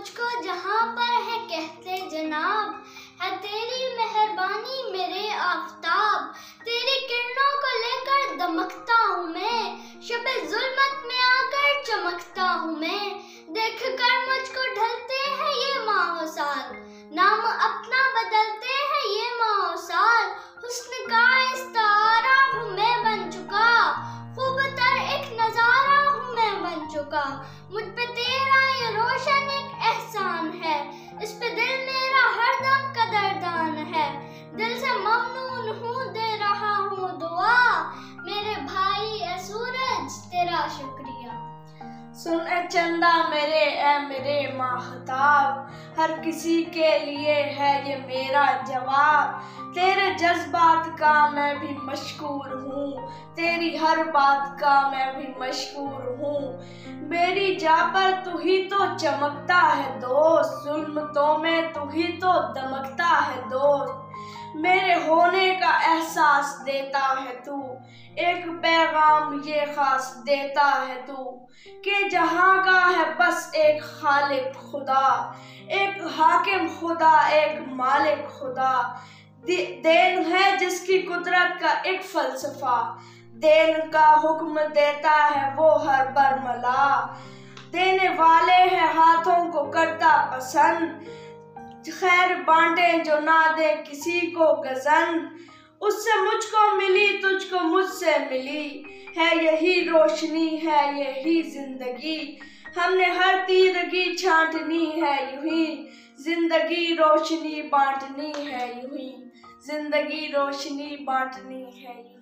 मुझको जहाँ पर है कहते जनाब, है तेरी मेहरबानी मेरे आफताब। तेरी किरणों को लेकर दमकता हूँ मैं, शबे जुल्मत में आकर चमकता हूँ मैं। देख कर मुझको ढलते हैं ये माहो साल, नाम अपना बदलते हैं ये माहो साल। हुस्न का इस्तारा हूँ मैं बन चुका, खूब तर एक नजारा हूँ मैं बन चुका। मुझ पे तेरा ये रोशन एक एहसान है, इस पे दिल मेरा हरदम कदरदान है। दिल से ममनून हूँ, दे रहा हूँ दुआ, मेरे भाई ए सूरज तेरा शुक्रिया। सुन ए चंदा मेरे ए मेरे माहताब, हर किसी के लिए है ये मेरा जवाब। तेरे जज्बात का मैं भी मशकूर हूँ, तेरी हर बात का मैं भी मशकूर हूँ। मेरी जा पर तू ही तो चमकता है दोस्त, जुल्मतों में तू ही तो दमकता है दोस्त। मेरे होने का एहसास देता है तू, एक पैगाम ये खास देता है तू, कि जहाँ का है बस एक खालिक खुदा, एक हाकिम खुदा, एक मालिक खुदा। देन है जिसकी कुदरत का एक फलसफा, देन का हुक्म देता है वो हर बरमला। देने वाले हैं हाथों को करता पसंद, खैर बांटे जो ना दे किसी को गजन। उससे मुझको मिली तुझको मुझसे मिली, है यही रोशनी है यही जिंदगी। हमने हर तीरगी छांटनी है यूं ही, जिंदगी रोशनी बांटनी है यूं ही, जिंदगी रोशनी बांटनी है यूं ही।